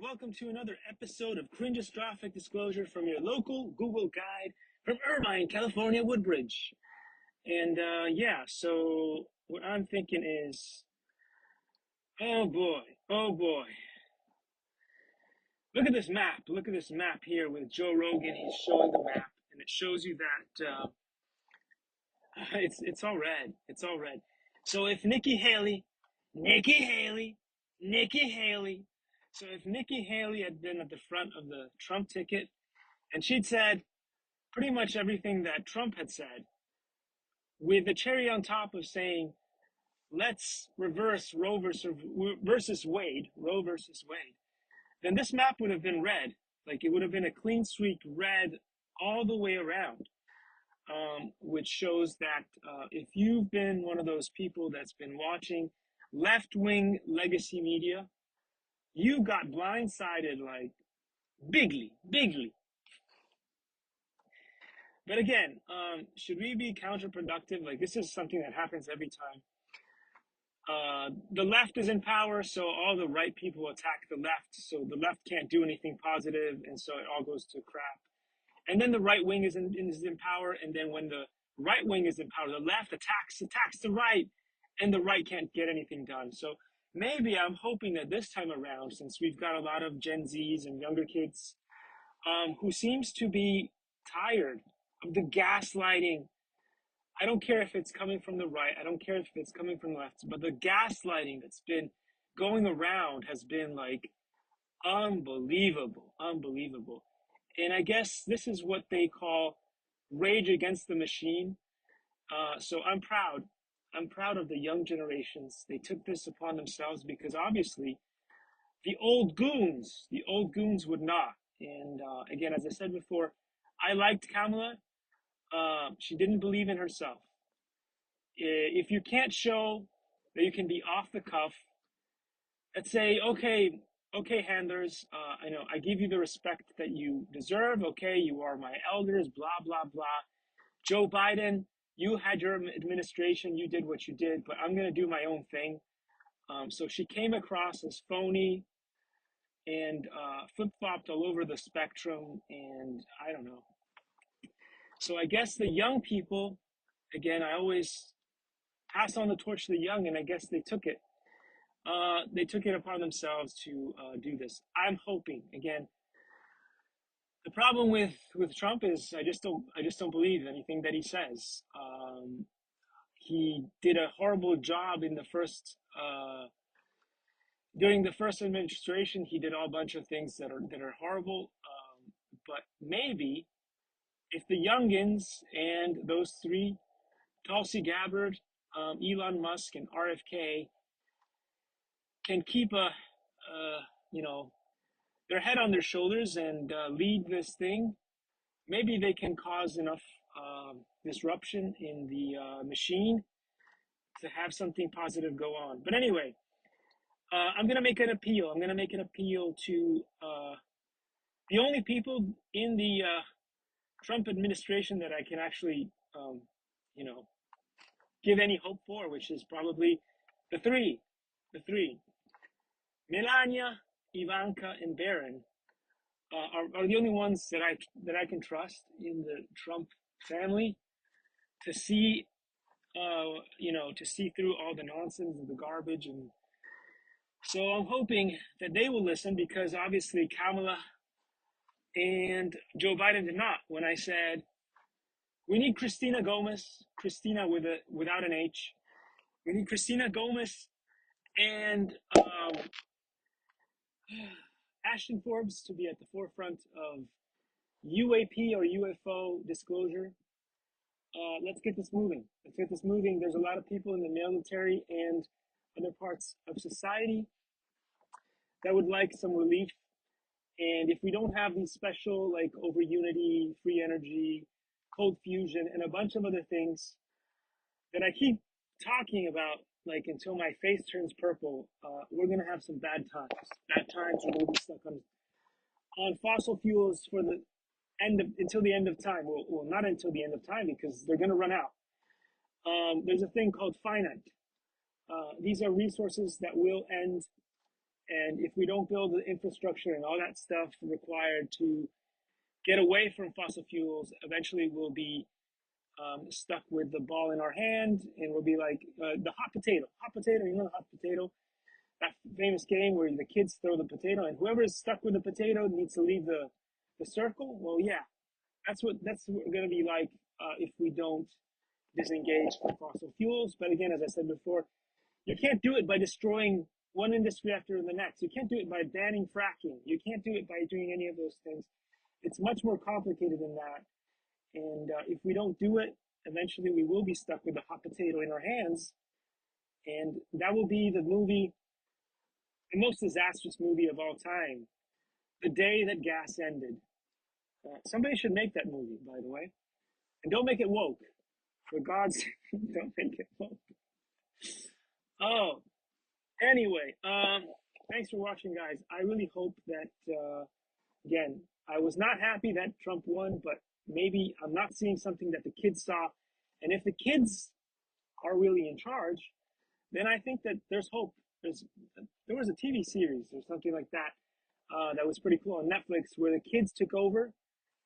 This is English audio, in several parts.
welcome to another episode of Cringeostrophic Disclosure from your local Google guide from Irvine, California, Woodbridge. And so what I'm thinking is, oh boy. Look at this map. Look at this map here with Joe Rogan. He's showing the map, and it shows you that it's all red. It's all red. So if Nikki Haley. So if Nikki Haley had been at the front of the Trump ticket and she'd said pretty much everything that Trump had said, with the cherry on top of saying, let's reverse Roe versus Wade, then this map would have been red. Like it would have been a clean sweep red all the way around, which shows that if you've been one of those people that's been watching left-wing legacy media, you got blindsided like bigly. But again, should we be counterproductive? Like this is something that happens every time. The left is in power, so all the right people attack the left, so the left can't do anything positive, and so it all goes to crap. And then the right wing is in power, and then when the right wing is in power, the left attacks the right, and the right can't get anything done. So maybe I'm hoping that this time around, since we've got a lot of Gen Zs and younger kids who seems to be tired of the gaslighting. I don't care if it's coming from the right, I don't care if it's coming from the left, but the gaslighting that's been going around has been like unbelievable. And I guess this is what they call rage against the machine. So I'm proud. I'm proud of the young generations. They took this upon themselves because obviously the old goons would not. And again, as I said before, I liked Kamala. She didn't believe in herself. If you can't show that you can be off the cuff, let's say, okay, handlers, I know I give you the respect that you deserve. Okay, you are my elders, blah, blah, blah. Joe Biden, you had your administration, you did what you did, but I'm going to do my own thing. So she came across as phony and flip-flopped all over the spectrum, and I don't know. So I guess the young people, again, I always pass on the torch to the young, and I guess they took it. They took it upon themselves to do this. I'm hoping, again, the problem with Trump is I just don't believe anything that he says. He did a horrible job in the first during the first administration. He did a bunch of things that are horrible. But maybe if the youngins and those three, Tulsi Gabbard, Elon Musk, and RFK, can keep their head on their shoulders and lead this thing, maybe they can cause enough disruption in the machine to have something positive go on. But anyway, I'm going to make an appeal. I'm going to make an appeal to the only people in the Trump administration that I can actually, give any hope for, which is probably the three. Melania, Ivanka, and Barron are the only ones that I can trust in the Trump family to see, to see through all the nonsense and the garbage. And so I'm hoping that they will listen, because obviously Kamala and Joe Biden did not. When I said we need Christina without an H, we need Christina Gomez and Ashton Forbes to be at the forefront of UAP or UFO disclosure. Let's get this moving. There's a lot of people in the military and other parts of society that would like some relief. And if we don't have these special, like over unity, free energy, cold fusion, and a bunch of other things that I keep talking about, like until my face turns purple, we're going to have some bad times. We're going to be stuck on fossil fuels for the until the end of time. Well, not until the end of time, because they're going to run out. There's a thing called finite. These are resources that will end, And if we don't build the infrastructure and all that stuff required to get away from fossil fuels, eventually we'll be stuck with the ball in our hand, and we'll be like the hot potato. Hot potato, you know the hot potato? That famous game where the kids throw the potato, and whoever is stuck with the potato needs to leave the circle. Well, yeah, that's what we're going to be like if we don't disengage from fossil fuels. But again, as I said before, you can't do it by destroying one industry after the next. You can't do it by banning fracking. You can't do it by doing any of those things. It's much more complicated than that. And if we don't do it, eventually we will be stuck with the hot potato in our hands. And that will be the movie, the most disastrous movie of all time. The Day That Gas Ended. Somebody should make that movie, by the way. And don't make it woke. For God's sake, don't make it woke. Oh, anyway, thanks for watching, guys. I really hope that, again, I was not happy that Trump won, but maybe I'm not seeing something that the kids saw. And if the kids are really in charge, then I think that there's hope. There was a TV series or something like that that was pretty cool on Netflix where the kids took over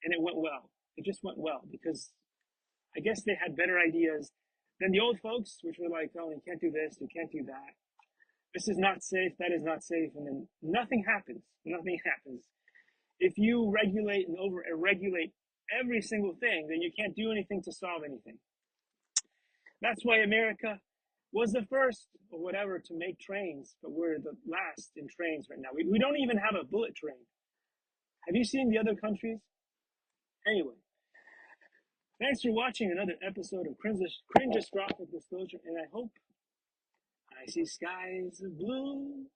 and it went well. It just went well because I guess they had better ideas than the old folks, which were like, oh, you can't do this, you can't do that. This is not safe, that is not safe. And then nothing happens. Nothing happens. If you regulate and over regulate every single thing, then you can't do anything to solve anything. That's why America was the first or whatever to make trains, but we're the last in trains right now. We don't even have a bullet train. Have you seen the other countries? Anyway, thanks for watching another episode of Cringe-Graphic Disclosure, and I hope I see skies of blue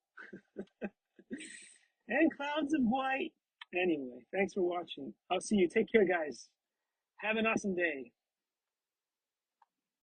and clouds of white. Anyway, thanks for watching. I'll see you. Take care, guys. Have an awesome day.